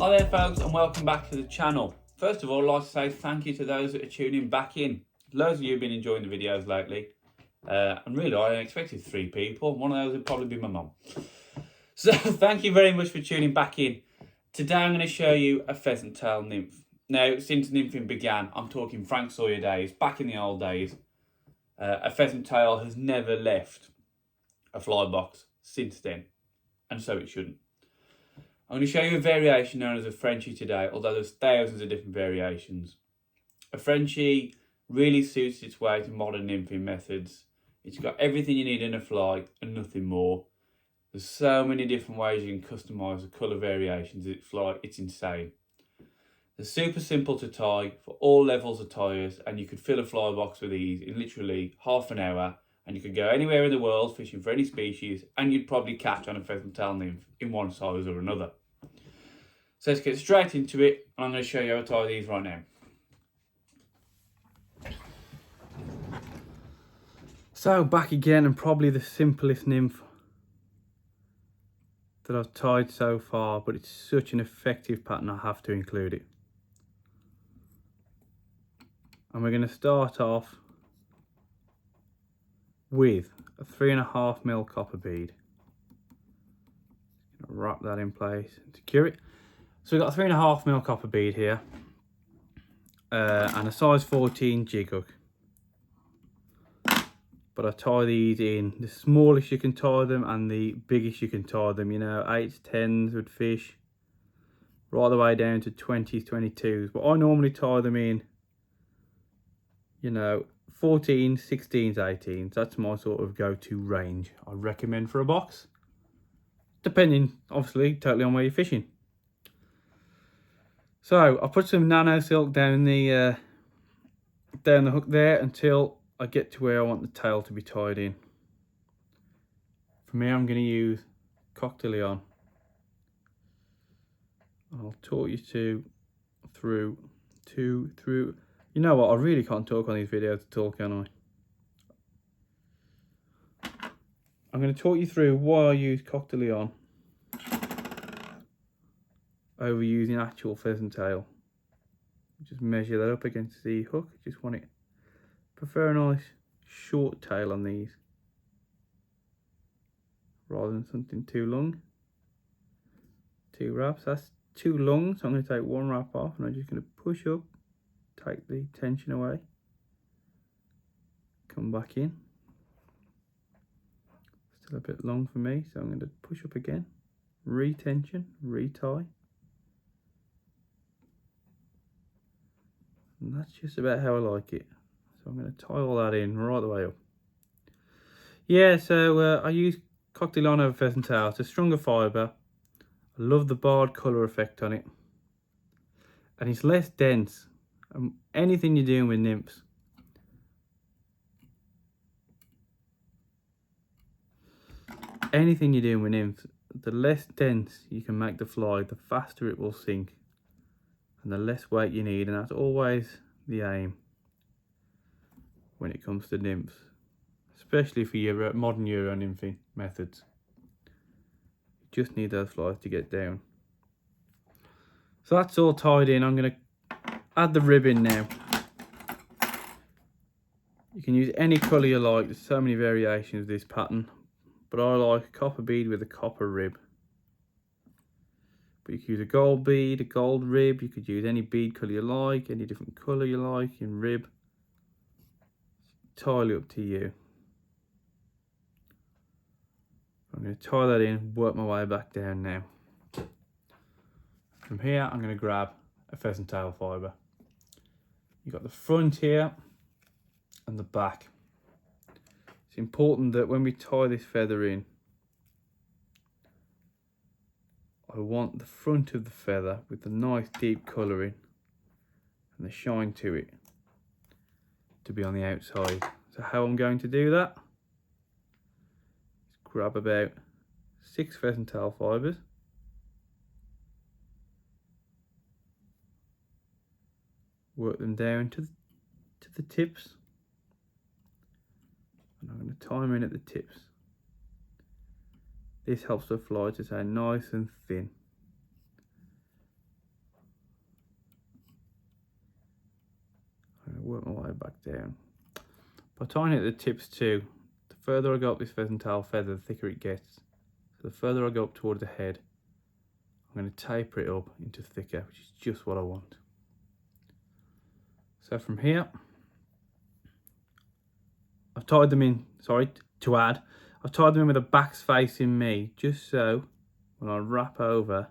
Hi there folks, and welcome back to the channel. First of all, I'd like to say thank you to those that are tuning back in. Loads of you have been enjoying the videos lately. And really, I expected 3 people. One of those would probably be my mum. So thank you very much for tuning back in. Today I'm going to show you a pheasant tail nymph. Now, since nymphing began, I'm talking Frank Sawyer days, back in the old days, a pheasant tail has never left a fly box since then. And so it shouldn't. I'm going to show you a variation known as a Frenchie today, although there's thousands of different variations. A Frenchie really suits its way to modern nymphing methods. It's got everything you need in a fly and nothing more. There's so many different ways you can customise the colour variations. It's insane. They're super simple to tie for all levels of tyers, and you could fill a fly box with these in literally half an hour, and you could go anywhere in the world fishing for any species, and you'd probably catch on a pheasant tail nymph in one size or another. So let's get straight into it, and I'm going to show you how to tie these right now. So back again, and probably the simplest nymph that I've tied so far, but it's such an effective pattern I have to include it. And we're going to start off with a 3.5mm copper bead. Wrap that in place and secure it. So we've got a 3.5mm copper bead here, and a size 14 jig hook. But I tie these in the smallest you can tie them and the biggest you can tie them. You know, 8s, 10s would fish, right the way down to 20s, 22s. But I normally tie them in, you know, 14s, 16s, 18s. That's my sort of go-to range I recommend for a box, depending, obviously, totally on where you're fishing. So I put some nano-silk down the hook there until I get to where I want the tail to be tied in. From here I'm going to use Coq De Leon. I'll talk you through. You know what, I really can't talk on these videos at all, can I? I'm going to talk you through why I use Coq De Leon over using actual pheasant tail. Just measure that up against the hook. Just want it, prefer a nice short tail on these rather than something too long. 2 wraps, that's too long, so I'm going to take 1 wrap off, and I'm just going to push up, take the tension away, come back in. Still a bit long for me, so I'm going to push up again, re-tension, re-tie. And that's just about how I like it. So I'm going to tie all that in right the way up. Yeah, so I use Coq De Leon over pheasant tail. It's a stronger fibre. I love the barred colour effect on it. And it's less dense. Anything you're doing with nymphs, the less dense you can make the fly, the faster it will sink. And the less weight you need, and that's always the aim when it comes to nymphs, especially for your modern Euro nymphing methods. You just need those flies to get down. So that's all tied in. I'm going to add the ribbon now. You can use any colour you like, there's so many variations of this pattern, but I like a copper bead with a copper rib. But you could use a gold bead, a gold rib, you could use any bead colour you like, any different colour you like in rib. It's entirely up to you. I'm going to tie that in, work my way back down now. From here I'm going to grab a pheasant tail fibre. You've got the front here and the back. It's important that when we tie this feather in, I want the front of the feather with the nice deep colouring and the shine to it to be on the outside. So how I'm going to do that is grab about 6 pheasant tail fibres, work them down to the tips, and I'm going to tie them in at the tips. This helps the fly to stay nice and thin. work my way back down. By tying it at the tips too, the further I go up this pheasant tail feather, the thicker it gets. So the further I go up towards the head, I'm going to taper it up into thicker, which is just what I want. So from here, I've tied them in, sorry, to add, I've tied them in with the backs facing me, just so when I wrap over,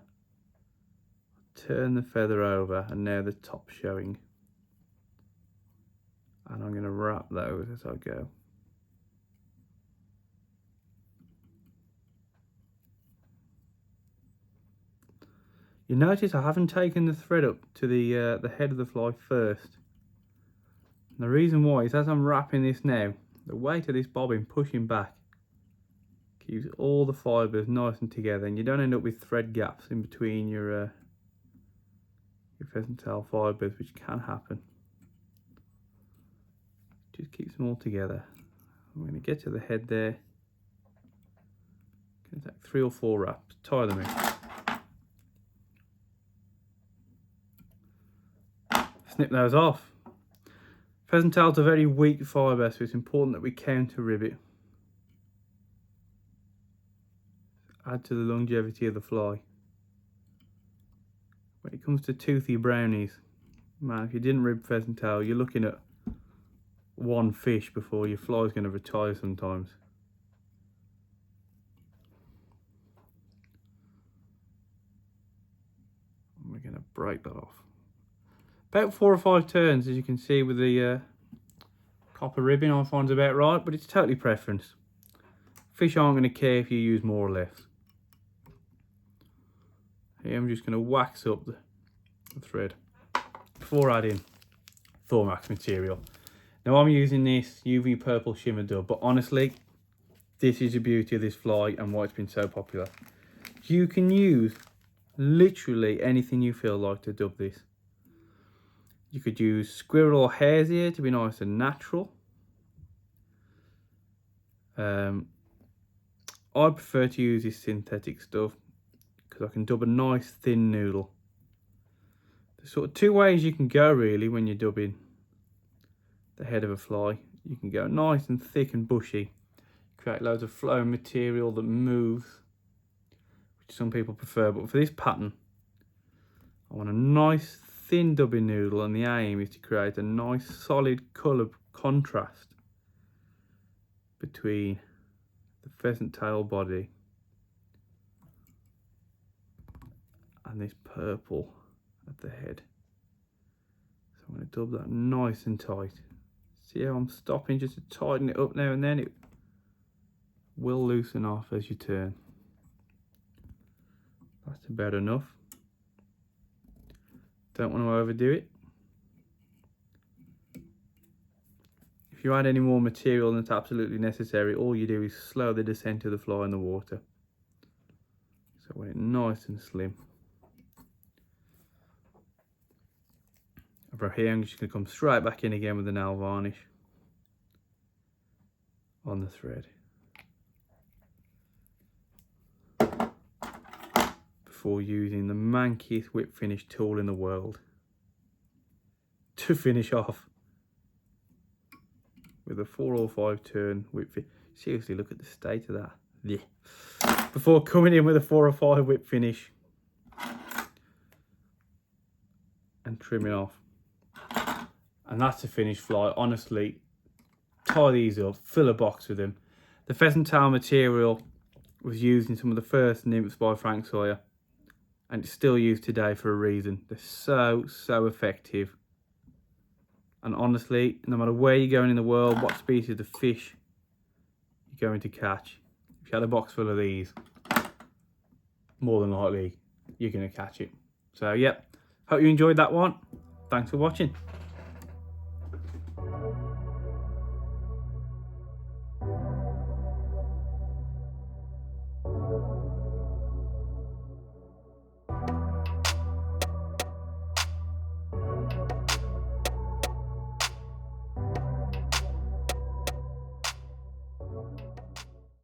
turn the feather over, and now the top's showing. And I'm going to wrap those as I go. You notice I haven't taken the thread up to the head of the fly first. And the reason why is as I'm wrapping this now, the weight of this bobbin pushing back keeps all the fibres nice and together, and you don't end up with thread gaps in between your pheasant tail fibres, which can happen. Just keeps them all together. I'm going to get to the head there. Going to take 3 or 4 wraps, tie them in. Snip those off. Pheasant tail's a very weak fibre, so it's important that we counter rib it. Add to the longevity of the fly. When it comes to toothy brownies, man, if you didn't rib pheasant tail, you're looking at one fish before your fly's going to retire sometimes. And we're going to break that off. About 4 or 5 turns, as you can see with the copper ribbing, I find about right, but it's totally preference. Fish aren't going to care if you use more or less. Here I'm just going to wax up the thread before adding Thorax material. Now I'm using this UV purple shimmer dub, but honestly, this is the beauty of this fly and why it's been so popular. You can use literally anything you feel like to dub this. You could use squirrel or hare's ear to be nice and natural. I prefer to use this synthetic stuff because I can dub a nice thin noodle. There's sort of 2 ways you can go really when you're dubbing the head of a fly. You can go nice and thick and bushy, create loads of flowing material that moves, which some people prefer, but for this pattern I want a nice thin dubbing noodle, and the aim is to create a nice solid colour contrast between the pheasant tail body and this purple at the head. So I'm going to dub that nice and tight. See how I'm stopping just to tighten it up now and then? It will loosen off as you turn. That's about enough. Don't want to overdo it. If you add any more material than it's absolutely necessary, all you do is slow the descent of the fly in the water. So when it's nice and slim. Over here I'm just going to come straight back in again with the nail varnish on the thread. Before using the mankiest whip finish tool in the world to finish off with a 4 or 5 turn whip finish. Seriously, look at the state of that. Yeah. Before coming in with a 4 or 5 whip finish and trimming off. And that's a finished fly. Honestly, tie these up, fill a box with them. The pheasant tail material was used in some of the first nymphs by Frank Sawyer, and it's still used today for a reason. They're so effective. And honestly, no matter where you're going in the world, what species of fish you're going to catch, if you had a box full of these, more than likely you're going to catch it. So yeah, hope you enjoyed that one. Thanks for watching.